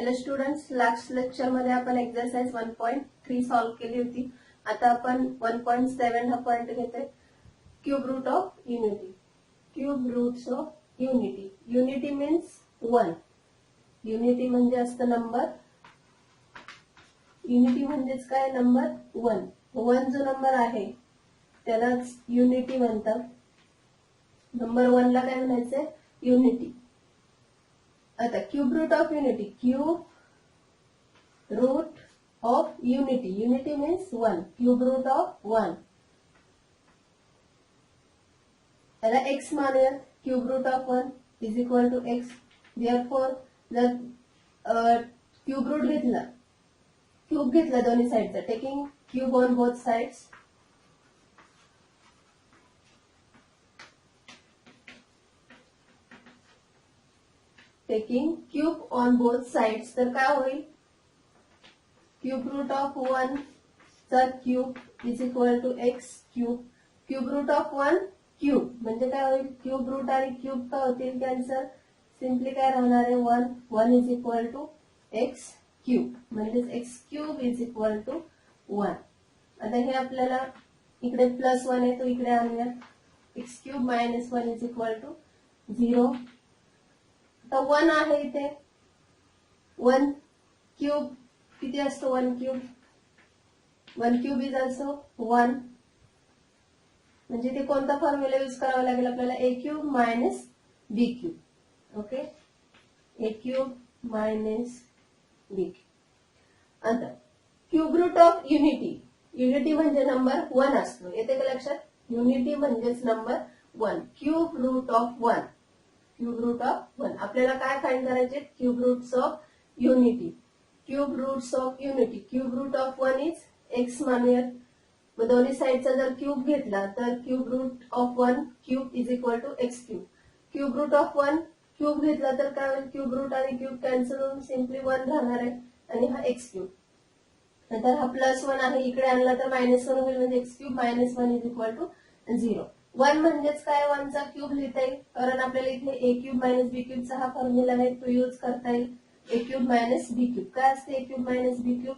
Hello students, last lecture मध्ये आपण exercise 1.3 solve केली होती. आता आपण 1.7 हा पॉइंट घेतोय. Cube root of unity. Cube roots of unity. Unity means 1. Unity म्हणजे असतं नंबर. युनिटी म्हणजेच काय? नंबर 1. 1 जो नंबर आहे त्यालाच युनिटी म्हणतात. नंबर 1 ला काय म्हणायचंय? युनिटी. आता cube root of unity. Cube root of unity. Unity means 1. Cube root of 1. याला x मानूया. Cube root of 1 is equal to x. Therefore जर क्यूब रूट घेतला, क्यूब घेतला दोन्ही साइडचा, taking cube on both sides, taking cube on both sides, तर काय होईल? क्यूब रूट ऑफ 1 चा cube is equal to x cube. Cube root of 1 cube म्हणजे काय होईल? क्यूब रूट आणि क्यूब काय होतील? कॅन्सल. सिम्पली काय राहणार आहे? 1. 1 is equal to x cube म्हणजेच x cube is equal to 1. आता हे आपल्याला इकडे प्लस 1 आहे तो इकडे आणूया. X cube minus 1 is equal to 0. आता 1 आहे इथे. 1 क्यूब किती असतो? 1 क्यूब. 1 cube is also 1. म्हणजे ते कोणता फॉर्म्युला यूज करावा लागेल आपल्याला? A cube minus B cube. Okay, A cube minus B cube. आता cube root of unity. Unity म्हणजे नंबर 1 असतो. येते का लक्षात? युनिटी म्हणजेच number 1. Cube root of 1. Cube root of 1. आपल्याला काय फाइंड करायचे? Cube roots of unity. Cube roots of unity. Cube root of 1 is X मानूयात. मग दोन्ही साइडचा जर क्यूब घेतला तर cube root of 1 cube is equal to x cube. Cube root of 1 cube घेतला तर काय होईल? क्यूब रूट आणि क्यूब कॅन्सल होऊन सिम्पली 1 राहणार आहे आणि हा एक्स क्यूब. नंतर हा प्लस 1 आहे इकडे आणला तर मायनस 1 होईल म्हणजे x cube minus 1 is equal to 0. 1 म्हणजेच काय? 1 चा क्यूब लिहिता येईल कारण आपल्याला इथे ए क्यूब मायनस बी क्यूबचा हा फॉर्म्युला आहे तो यूज करता येईल. A cube minus B cube. काय असते A cube minus B cube?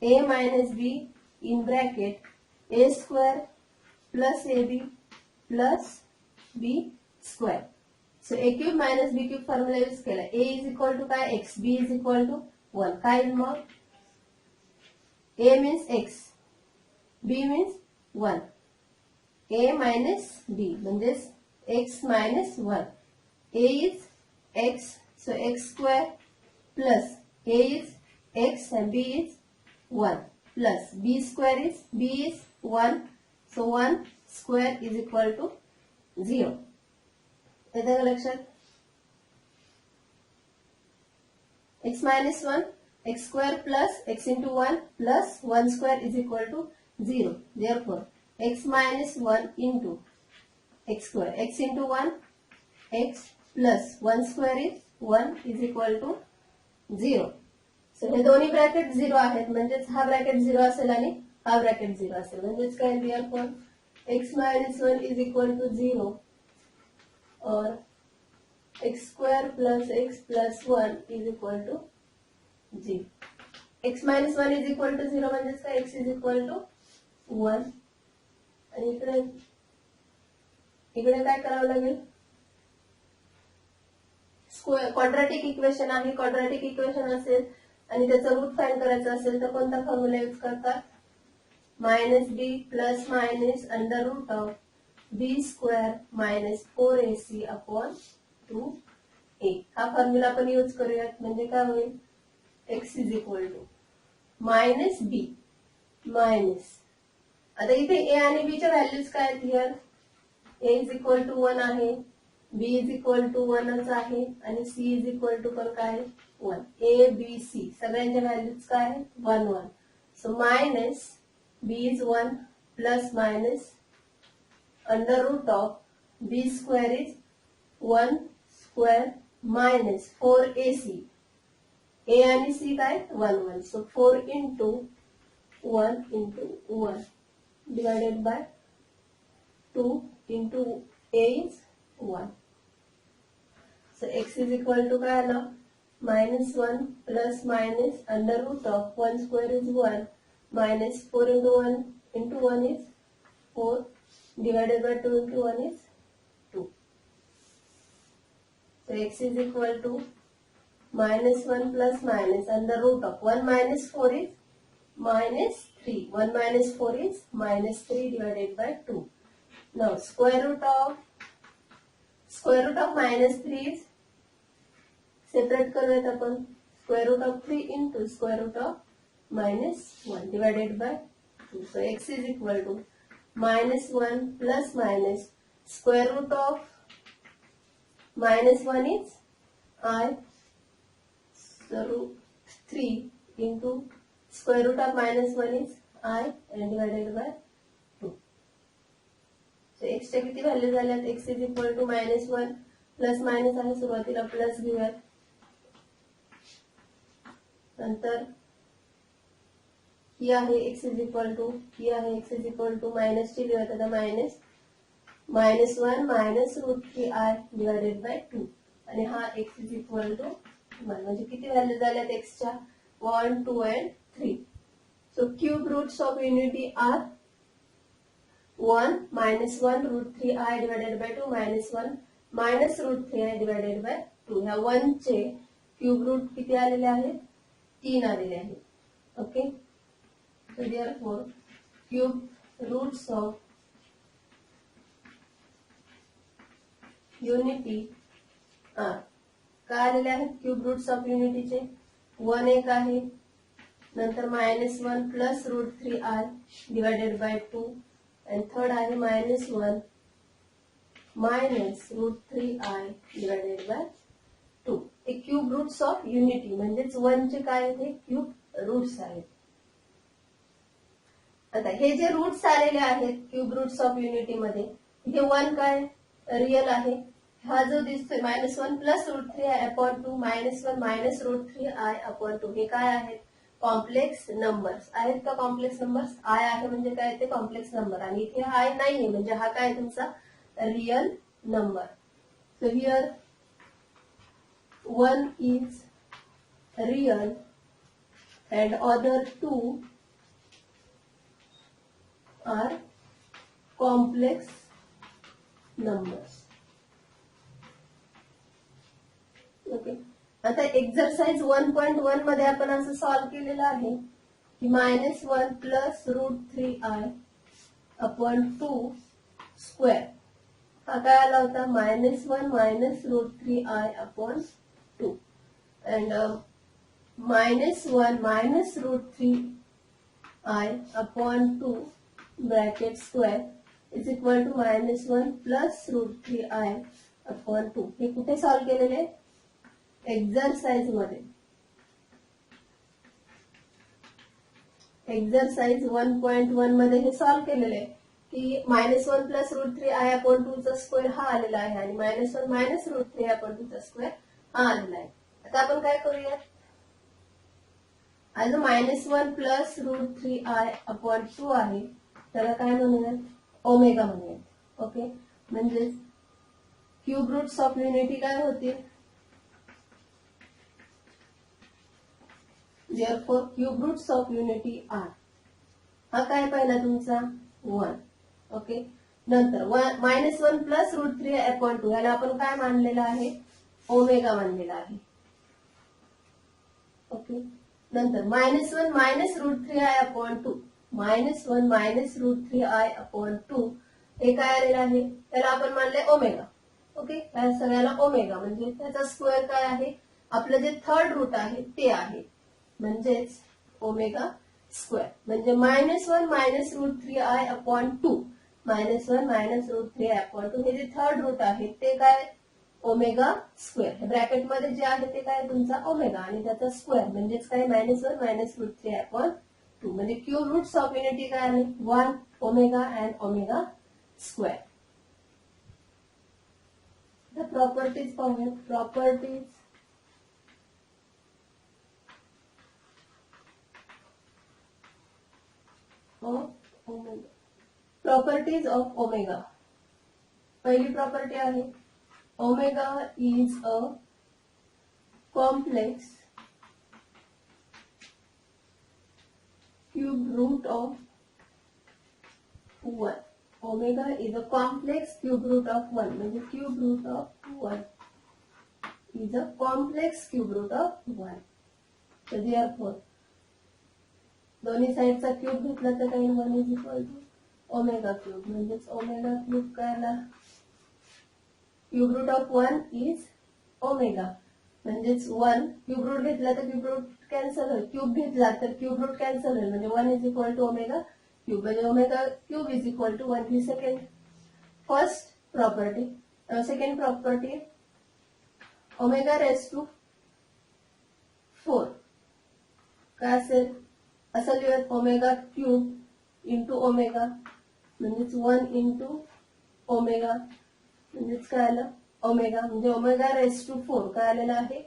A minus B in bracket a square plus ab plus b square. So a cube minus b cube formula use केला. a is equal to काय? x. b is equal to 1. काय मग? a means x, b means 1. a minus b म्हणजेच x minus 1. a is x, so x square plus a is x and b is 1. Plus b square is b is 1, so 1 square is equal to 0. येते का लक्षात? x minus 1 x square plus x into 1 plus 1 square is equal to 0. Therefore x minus 1 into x square, x into 1 x plus 1 square is 1 is equal to 0. So हे दोन्ही bracket 0 आहेत म्हणजेच हा bracket 0 असेल आणि हा ब्रॅकेट 0 असेल म्हणजेच काय? Therefore x minus 1 is equal to 0 or x square plus x plus 1 is equal to 0. x minus 1 is equal to 0 म्हणजेच काय? x is equal to 1. आणि इकडे काय करावं लागेल? क्वाड्रॅटिक इक्वेशन आहे. क्वाड्रॅटिक इक्वेशन असेल आणि त्याचा रूट फाइंड करायचा असेल तर कोणता फॉर्म्युला यूज करतात? Minus b plus minus under root of b square minus 4ac upon 2a. हा फॉर्म्युला आपण यूज करूयात म्हणजे काय होईल? x is equal to minus b minus. आता इथे a आणि b च्या व्हॅल्यूज काय आहेत? Here a is equal to 1 आहे, b इज इक्वल टू 1च आहे आणि c इज इक्वल टू पण काय? 1. a b c सगळ्यांच्या व्हॅल्यूज काय आहेत? 1 1. So minus b is 1 plus minus under root of b square is 1 square minus 4ac. a आणि c काय? 1 1. So 4 into 1 into 1 divided by 2 into a is 1. So x is equal to काय आलं? minus 1 plus minus under root of 1 square is 1 minus 4 into 1 is 4 divided by 2 into 1 is 2. So x is equal to minus 1 plus minus under root of 1 minus 4 is minus 3. 1 minus 4 is minus 3 divided by 2. Now square root of minus 3 is separate करूयात आपण square root of 3 into square root of minus 1 divided by 2. So x is equal to minus 1 plus minus square root of minus 1 is I. So root 3 into square root of minus 1 is I and divided by 2. So x च्या किती value झाल्यात x is equal to minus 1 plus minus आहे सुरुवातीला plus घेऊयात नंतर ही आहे x is equal to ही आहे x is equal to minus ची लिहूयात आता minus 1 minus root 3i divided by 2 आणि हा x is equal to 1 म्हणजे किती व्हॅल्यू झाल्यात x च्या 1 2 and 3. So cube roots of unity are 1 minus 1 root 3i divided by 2 minus 1 minus root 3i divided by 2. ह्या 1 चे क्यूब रूट किती आलेले आहेत 3 आलेले आहेत okay. So therefore cube roots of unity are काय आलेले आहेत क्यूब रूट्स ऑफ युनिटीचे 1 एक आहे नंतर minus 1 plus root 3i divided by 2 आणि थर्ड आहे minus 1 minus root 3i divided by 2. हे क्यूब रूट्स ऑफ युनिटी म्हणजेच 1 चे काय आहेत हे क्यूब रूट्स आहेत. आता हे जे रूट्स आलेले आहेत क्यूब रूट्स ऑफ युनिटी मध्ये हे 1 काय रियल आहे हा जो दिसतोय minus 1 plus root 3i upon 2 minus 1 minus root 3i upon 2 हे काय आहेत कॉम्प्लेक्स नंबर्स आहेत का कॉम्प्लेक्स नंबर्स आय आहे म्हणजे काय ते कॉम्प्लेक्स नंबर आणि इथे आय नाहीये म्हणजे हा काय तुमचा real number. So here 1 is real and other 2 are complex numbers. Okay आता एक्सरसाइज 1.1 मध्ये आपण असं सॉल्व्ह केलेलं आहे की minus 1 plus root 3i upon 2 square हा काय आला होता minus 1 minus root 3i upon 2 and minus 1 minus root 3i upon 2 bracket square is equal to minus 1 plus root 3i upon 2. हे कुठे सॉल्व केलेले एक्सरसाइज मध्ये एक्सरसाइज 1.1 मध्ये हे सॉल्व केलेले की minus 1 plus root 3i upon 2 चा स्क्वेअर हा आलेला आहे आणि मायनस 1 मायनस रूट 3 अपॉन 2 चा स्क्वेअर हा आलेला आहे. आता आपण काय करूयात आज minus 1 plus root 3i upon 2 आहे त्याला काय म्हणूयात ओमेगा म्हणूयात ओके. म्हणजे क्यूब रूट्स ऑफ युनिटी काय होतील therefore cube roots of unity are हा काय पहिला तुमचा 1 ओके. नंतर मायनस 1 प्लस रूट 3 अपॉन 2 याला आपण काय मानलेलं आहे ओमेगा मानलेला आहे ओके. नंतर minus 1 minus root 3i upon 2 minus 1 minus root 3i upon 2 हे काय आलेलं आहे त्याला आपण मानले ओमेगा ओके. या सगळ्याला ओमेगा म्हणजे त्याचा स्क्वेअर काय आहे आपलं जे थर्ड रूट आहे ते आहे म्हणजेच ओमेगा स्क्वेअर म्हणजे minus 1 minus root 3i upon 2 minus 1 minus root 3i upon 2 हे जे थर्ड रूट आहे ते काय ओमेगा स्क्वेअर ब्रॅकेट मध्ये जे आहे ते काय तुमचा ओमेगा आणि त्याचा स्क्वेअर म्हणजेच काय मायनस 1 मायनस रूट 3 अपॉन 2 म्हणजे क्यूब रूट्स ऑफ युनिटी काय आहे 1 omega and omega square. The properties पाहूया properties of omega properties of omega पहिली प्रॉपर्टी आहे Omega is a complex cube root of 1. Omega is a complex cube root of 1. म्हणजे cube root of 1 is a complex cube root of 1. So therefore, दोन्ही साइडचा cube घेतला तर काही 1 is equal to omega cube. म्हणजेच omega cube काय आला? Cube root of 1 is omega. म्हणजेच 1 cube root घेतला तर क्यूब रूट कॅन्सल होईल. क्यूब घेतला तर क्यूब रूट कॅन्सल होईल. म्हणजे 1 is equal to omega cube. म्हणजे omega cube is equal to 1. ही second first property. Second property, omega raise to 4 काय असेल? असं लिहूयात ओमेगा क्यूब इंटू ओमेगा म्हणजेच 1 इंटू ओमेगा म्हणजेच काय आलं? ओमेगा. म्हणजे ओमेगा रेस टू 4 काय आलेला आहे?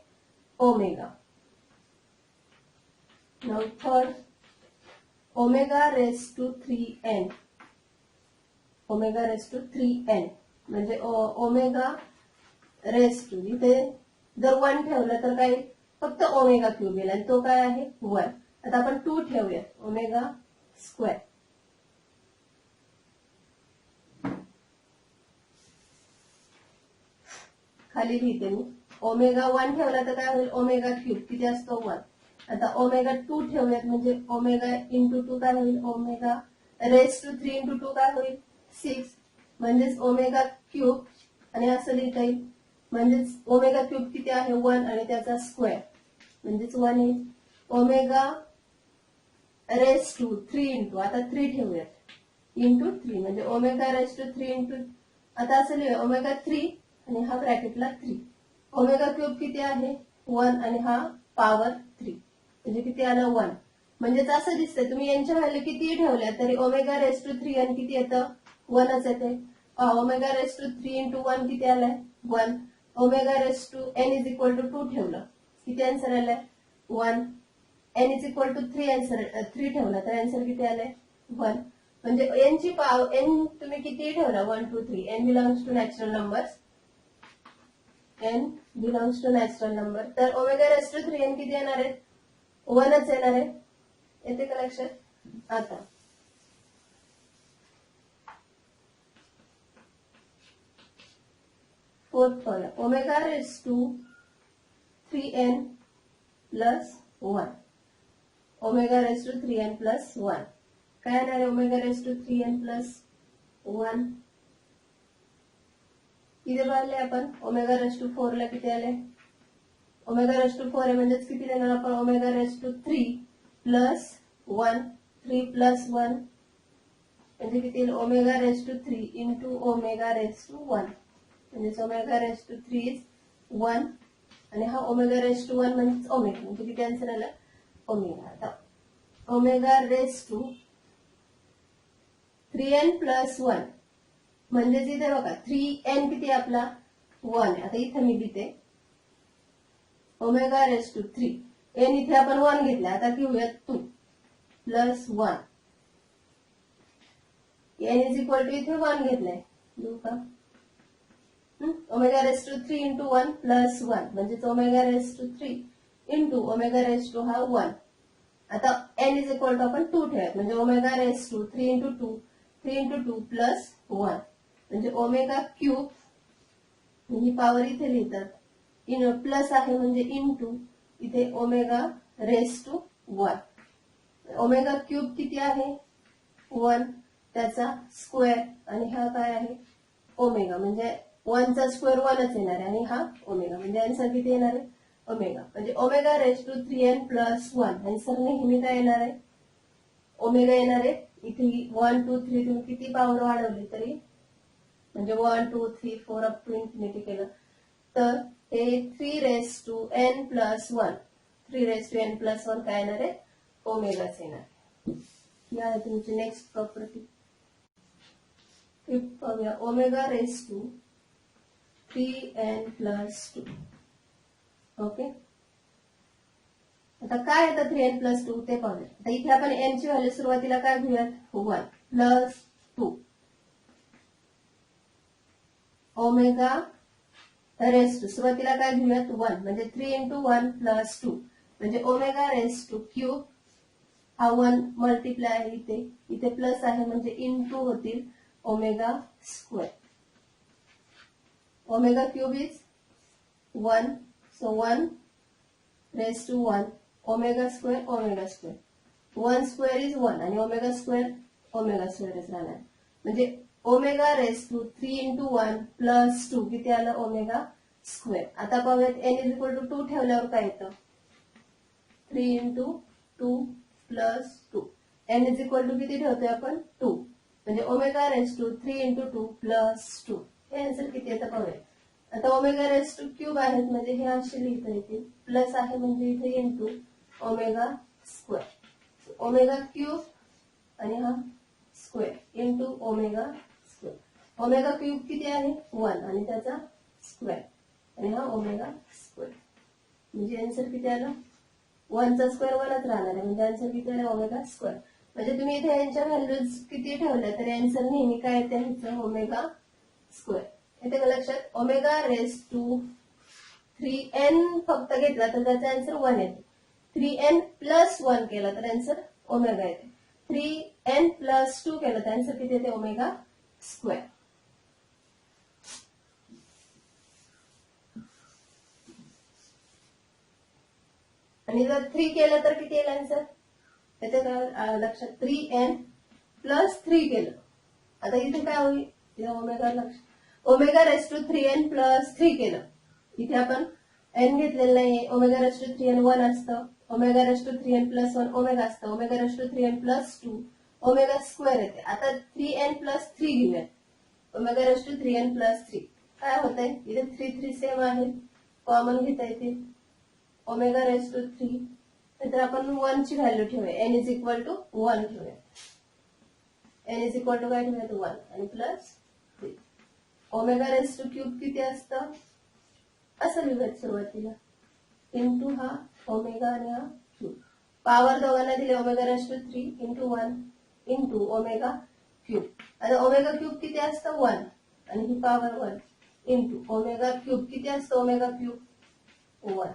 Omega. Now third, omega raise to 3n. Omega raise to 3n म्हणजे ओमेगा रेस टू, इथे जर 1 ठेवलं तर काय? फक्त ओमेगा क्यूब येईल आणि तो काय आहे? 1. आता आपण 2 ठेवूयात, ओमेगा स्क्वेअर. खाली लिहिते मी. ओमेगा 1 ठेवला तर काय होईल? ओमेगा क्यूब किती असतो? 1. आता ओमेगा 2 ठेवूयात म्हणजे ओमेगा इंटू 2 काय होईल? ओमेगा रेस टू 3 इंटू 2 काय होईल? 6. म्हणजेच ओमेगा क्यूब आणि असं लिहिता येईल. म्हणजेच ओमेगा क्यूब किती आहे? 1 आणि त्याचा स्क्वेअर म्हणजेच 1 येईल. ओमेगा रेस टू 3 इंटू, आता 3 ठेवूयात, इंटू 3 म्हणजे ओमेगा रेस टू 3 इंटू, आता असं लिहूया ओमेगा 3 आणि हा ब्रॅकेटला 3. ओमेगा क्यूब किती आहे? 1 आणि हा पॉवर 3 म्हणजे किती आलं? 1. म्हणजेच असं दिसतंय तुम्ही यांच्या व्हॅल्यू किती ठेवल्या तरी ओमेगा रेस टू 3 आणि किती येतं? 1च येते. ओमेगा रेस टू 3 इंटू 1 किती आलाय? 1. Omega raise to n is equal to 2 ठेवलं किती आन्सर आलाय? 1. n इज इक्वल टू 3 ठेवला तर आन्सर किती आलाय? 1. म्हणजे n ची पॉवर n तुम्ही किती ठेवला? 1 2 3. n belongs to natural numbers. n belongs to natural number. तर ओमेगा रेस टू 3n किती येणार आहे? 1च येणार आहे. येते का लक्षात? आता फोर्थ पाहूया. Omega raise to 3n plus 1. Omega raise to 3n plus 1 काय येणार आहे? Omega raise to 3n plus 1 किती पाहिले आपण? ओमेगा रेस टू 4 ला किती आले? ओमेगा रेस टू 4 आहे म्हणजेच किती देणार आपण? Omega raise to 3 plus 1. 3 plus 1 म्हणजे किती? Omega raise to 3 into omega raise to 1 म्हणजे ओमेगा रेस टू 3 इज 1 आणि हा ओमेगा रेस टू 1 म्हणजे ओमेगा म्हणजे किती आन्सर आला? ओमेगा. आता omega raise to 3n plus 1 म्हणजेच इथे बघा 3n किती आपला? 1. आता इथे मी लिहिते ओमेगा रेस टू 3. n इथे आपण 1 घेतला, आता घेऊयात 2 plus 1. n is equal to इथे 1 घेतलाय, लिहू का? Omega raise to 3 into 1 plus 1 म्हणजेच omega raise to 3 into omega raise to हा 1. आता n इज इक्वल टू आपण 2 ठेवूयात म्हणजे omega raise to 3 into 2 3 into 2 plus 1 म्हणजे ओमेगा क्यूब. ही पॉवर इथे लिहितात, इन प्लस आहे म्हणजे इंटू इथे omega raise to 1. Omega cube किती आहे? 1 त्याचा स्क्वेअर आणि हा काय आहे? ओमेगा म्हणजे 1 चा स्क्वेअर 1च येणार आहे आणि हा ओमेगा म्हणजे आन्सर किती येणार आहे? ओमेगा. म्हणजे omega raise to 3n plus 1 answer नेहमी काय येणार आहे? ओमेगा येणार आहे. इथे 1 2 3 तुम्ही किती पॉवर वाढवली तरी म्हणजे 1 2 3 4 अप टू इन्फिनिटी केलं तर हे 3 raise to n plus 1 3 raise to n plus 1 काय येणार आहे? ओमेगाच येणार. ही आहे तुमची नेक्स्ट प्रॉपर्टी. फिफ्थ पाहूया. Omega raise to 3n plus 2. Okay. आता काय येतं 3n प्लस 2 ते पाहूया. आता इथे आपण n ची व्हॅल्यू सुरुवातीला काय घेऊयात? 1 प्लस 2 ओमेगा रेस टू, सुरुवातीला काय घेऊयात 1, म्हणजे 3 इंटू 1 प्लस 2 म्हणजे ओमेगा रेस टू क्यूब. हा 1 मल्टिप्लाय आहे इथे, इथे प्लस आहे म्हणजे इंटू होतील omega square. Omega cube is 1, so 1 raise to 1 omega square. 1 square is 1 आणि ओमेगा स्क्वेअरच राहणार. म्हणजे omega raise to 3 into 1 plus 2 किती आलं ओमेगा स्क्वेअर. आता पाहूयात एन इज इक्वल टू 2 ठेवल्यावर काय येतं. 3 into 2 plus 2. N is equal to किती ठेवतोय आपण 2, म्हणजे omega raise to 3 into 2 plus 2. हे आन्सर किती येतं पाहूया. आता ओमेगा रेस टू क्यूब आहेत म्हणजे हे असे लिहिता येतील, प्लस आहे म्हणजे इथे into omega square. Omega cube आणि हा square into omega square. Omega cube किती आहे 1 आणि त्याचा स्क्वेअर आणि हा ओमेगा स्क्वेअर. म्हणजे आन्सर किती आलं 1 चा स्क्वेअर 1च राहणार आहे, म्हणजे आन्सर किती आलं ओमेगा स्क्वेअर. म्हणजे तुम्ही इथे यांच्या व्हॅल्यूज किती ठेवल्या तरी आन्सर नेहमी काय येते ह्याचं ओमेगा स्क्वेअर. येते का लक्षात. ओमेगा रेस टू 3n फक्त घेतला तर त्याचा आन्सर 1 येते. 3n प्लस 1 केला तर आन्सर ओमेगा येते. 3n प्लस 2 केलं तर आन्सर किती येते ओमेगा स्क्वेअर. आणि जर 3 केलं तर किती येईल आन्सर. येते का लक्षात. 3n प्लस 3 केलं, आता इथे काय होईल इथे ओमेगा लक्ष. Omega raise to 3n plus 3 केलं, इथे आपण n घेतलेलं नाहीये. ओमेगा रेस टू 3n 1 असतं. Omega raise to 3n plus 1 omega असतं. Omega raise to 3n plus 2 omega square येते. आता 3n प्लस 3 घेऊयात. Omega raise to 3n plus 3 काय होतंय, इथे 3 सेम आहे, कॉमन घेता येतील. ओमेगा रेस टू 3 नंतर आपण 1 ची व्हॅल्यू ठेवूया. एन इज इक्वल टू 1 ठेवूया. एन इज इक्वल टू काय ठेवूयात 1 आणि plus 3. Omega raise to cube किती असतं असं लिहूयात सुरुवातीला, इंटू हा ओमेगा आणि हा क्यूब. पॉवर दोघांना दिले omega raise to 3 into 1 into omega cube. आता ओमेगा क्यूब किती असतं 1 आणि ही पॉवर 1 इंटू ओमेगा क्यूब किती असतं ओमेगा क्यूब 1.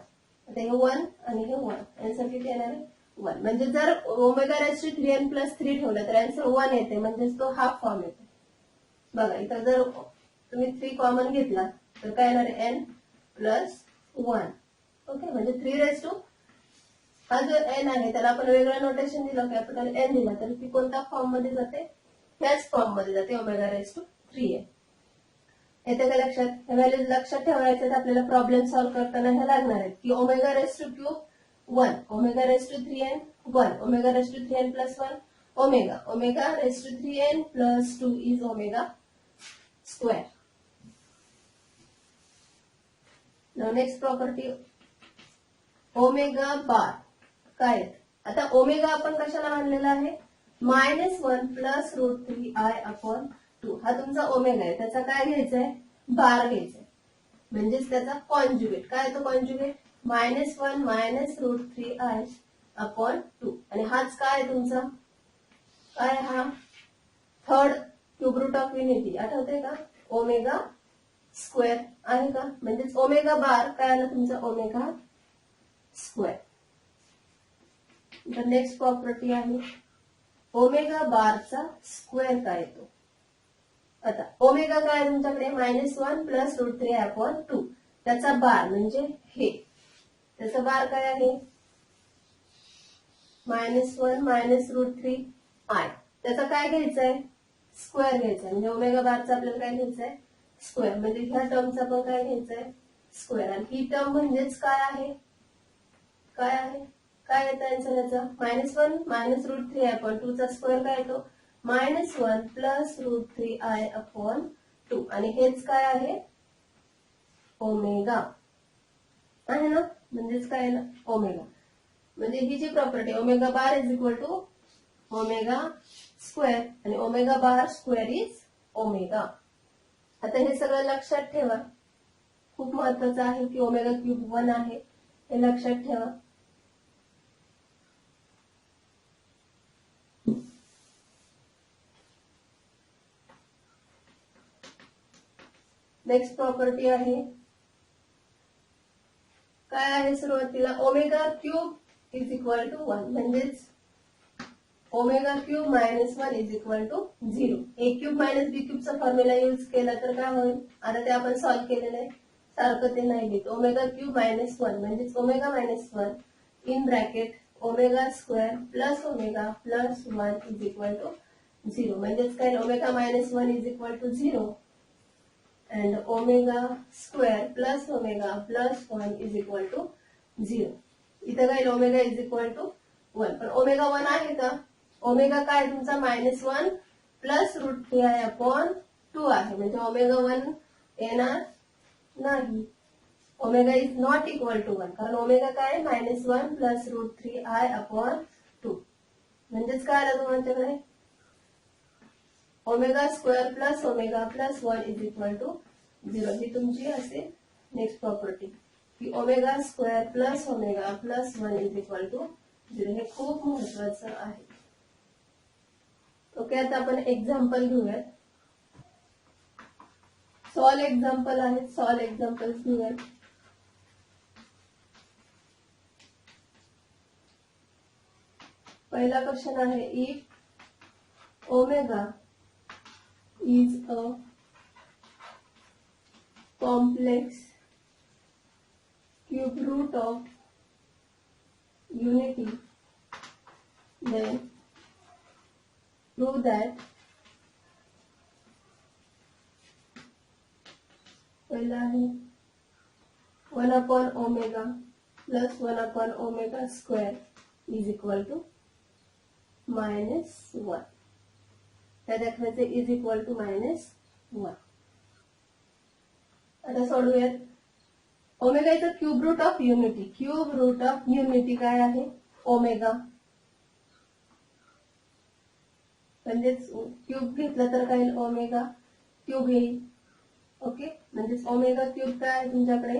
आता हे 1 आणि हे 1 आन्सर किती येणार आहे 1. म्हणजे जर omega raise to 3n plus 3 ठेवलं तर आन्सर 1 येते, म्हणजेच तो हाफ फॉर्म येतो. बघा इथं जर तुम्ही 3 कॉमन घेतला तर काय येणार आहे n प्लस 1. ओके, म्हणजे 3 रेस टू हा जो n आहे त्याला आपण वेगळं नोटेशन दिलं कॅपिटल n दिला तर ती कोणत्या फॉर्म मध्ये जाते, ह्याच फॉर्म मध्ये जाते ओमेगा रेस टू 3n. येते का लक्षात. हे व्हॅल्यूज लक्षात ठेवायचं तर आपल्याला प्रॉब्लेम सॉल्व्ह करताना हे लागणार आहेत की omega raise to cube 1, omega raise to 3n 1, omega raise to 3n plus 1 omega raise to 3n plus 2 is omega square. Now next property omega bar काय. आता ओमेगा आपण कशाला मानलेला आहे -1 प्लस √3i/2. हा तुमचा ओमेगा आहे, त्याचा काय घ्यायचा आहे बार घ्यायचा आहे, म्हणजेच त्याचा कॉन्जुगेट. काय तो कॉन्जुगेट -1 √3i/2. आणि हाच काय तुमचा काय हा third cube root of unity आठवते का ओमेगा स्क्वेअर आहे का. म्हणजेच ओमेगा बार काय आला तुमचा ओमेगा स्क्वेअर. तर नेक्स्ट प्रॉपर्टी आहे ओमेगा बारचा स्क्वेअर काय येतो. आता ओमेगा काय तुमच्याकडे -1 प्लस √3i/2. त्याचा बार म्हणजे हे, त्याचा बार काय आहे -1 √3i. त्याचा काय घ्यायचा आहे स्क्वेअर घ्यायचा आहे. म्हणजे ओमेगा बारचा आपल्याला काय घ्यायचा आहे स्क्वेअर. म्हणजे ह्या टर्मचा पण काय घ्यायचा आहे स्क्वेअर. आणि ही टर्म म्हणजेच काय आहे काय येतं आन्सर याचा -1 √3i/2 चा स्क्वेअर काय येतो -1 प्लस √3i/2. आणि हेच काय आहे ओमेगा आहे ना, म्हणजेच काय ना ओमेगा. म्हणजे ही जी property omega bar is equal to omega square आणि omega bar square is omega. आता हे सगळं लक्षात ठेवा, खूप महत्वाचं आहे की ओमेगा क्यूब 1 आहे हे लक्षात ठेवा. नेक्स्ट प्रॉपर्टी आहे काय आहे सुरुवातीला omega cube is equal to 1 म्हणजेच omega cube minus 1 is equal to 0. A cube minus B क्यूबचा फॉर्म्युला यूज केला तर काय होईल, आता ते आपण सॉल्व्ह केलेलं आहे, सारखं ते नाही लिहित. ओमेगा क्यूब मायनस 1 म्हणजेच omega minus 1 in bracket omega square plus omega plus 1 is equal to 0. म्हणजेच काय, omega minus 1 is equal to 0 and omega square plus omega plus 1 is equal to 0. इथं काय, ओमेगा इज इक्वल टू 1. पण omega 1 आहे का? Omega काय तुमचा minus 1 plus root 3 आहे अपॉन 2 आहे, म्हणजे ओमेगा 1 येणार नाही. Omega is not equal to 1 कारण ओमेगा काय minus 1 plus root 3 i upon 2. म्हणजेच काय आलं तुमच्याकडे, omega square plus omega plus 1 is equal to 0. ही तुमची असेल नेक्स्ट प्रॉपर्टी की omega square plus omega plus 1 is equal to 0. हे खूप महत्वाचं आहे. ओके, आता आपण एक्झाम्पल घेऊयात. सॉल्व एक्झाम्पल आहेत, सॉल्व एक्झाम्पल घेऊयात. पहिला क्वेश्चन आहे, if omega is a complex cube root of unity, then prove that पहिला आहे 1 upon omega plus 1 upon omega square is equal to minus 1. त्या दाखवायचे is equal to minus 1. आता सोडूयात. Omega is a cube root of unity. Cube root of unity काय आहे, omega. म्हणजेच क्यूब घेतलं तर काय, ओमेगा क्यूब येईल. ओके, म्हणजेच ओमेगा क्यूब काय आहे तुमच्याकडे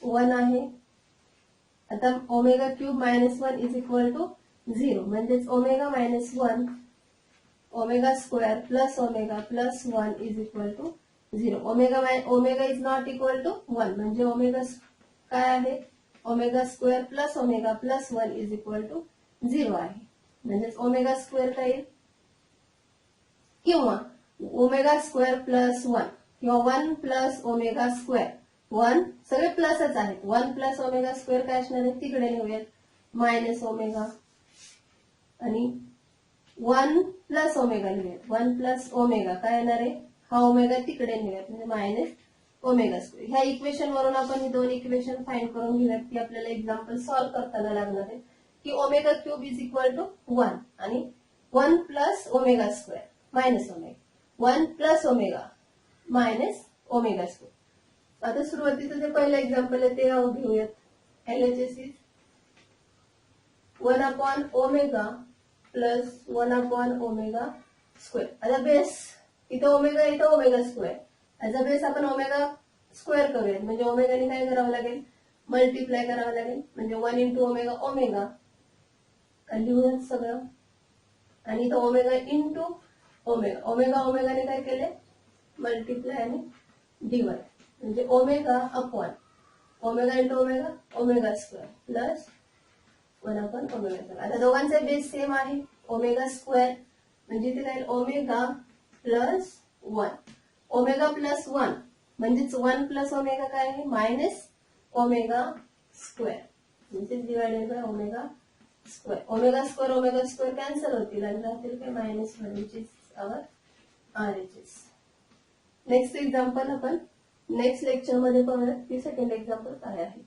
1 आहे. आता omega cube minus 1 is equal to 0. म्हणजेच omega minus 1 omega square plus omega plus 1 is equal to 0. Omega is not equal to 1 म्हणजे ओमेगा काय आहे, omega square plus omega plus 1 is equal to 0 आहे. म्हणजेच ओमेगा स्क्वेअर काय येईल, किंवा omega square plus 1 किंवा 1 प्लस ओमेगा स्क्वेअर. 1 सगळे प्लसच आहेत. 1 प्लस ओमेगा स्क्वेअर काय असणार आहे, तिकडे लिहूयात मायनस ओमेगा, आणि 1 प्लस ओमेगा लिहूयात. 1 प्लस ओमेगा काय येणार आहे, हा ओमेगा तिकडे नेऊयात म्हणजे मायनस ओमेगा स्क्वेअर. ह्या इक्वेशन वरून आपण ही दोन इक्वेशन फाइंड करून घेऊयात की आपल्याला एक्झाम्पल सॉल्व्ह करताना लागणार आहे की omega cube is equal to 1 आणि 1 plus omega square minus omega 1 plus omega minus omega square. आता सुरुवातीचं जे पहिलं एक्झाम्पल आहे ते घेऊयात. LHS is 1 upon omega plus 1 upon omega square. आता बेस इथं omega square, as a base आपण ओमेगा स्क्वेअर करूयात. म्हणजे ओमेगाने काय करावं लागेल, मल्टिप्लाय करावं लागेल. म्हणजे 1 इंटू ओमेगा ओमेगा लिहूयात सगळं, आणि इथं ओमेगा इंटू ओमेगा ओमेगाने काय केले, मल्टिप्लाय आणि डिवाइड. म्हणजे omega upon omega into omega omega square plus 1 upon omega square. आता दोघांचे बेस सेम आहे, ओमेगा स्क्वेअर म्हणजे इथे काय ओमेगा प्लस 1. ओमेगा प्लस 1 म्हणजेच 1 प्लस ओमेगा काय आहे, मायनस ओमेगा स्क्वेअर म्हणजे divided by omega square. Omega square cancel होतील आणि राहतील काय minus 1 which is our RHS. Next example आपण नेक्स्ट लेक्चर मध्ये पाहूया की सेकंड एक्झाम्पल काय आहे.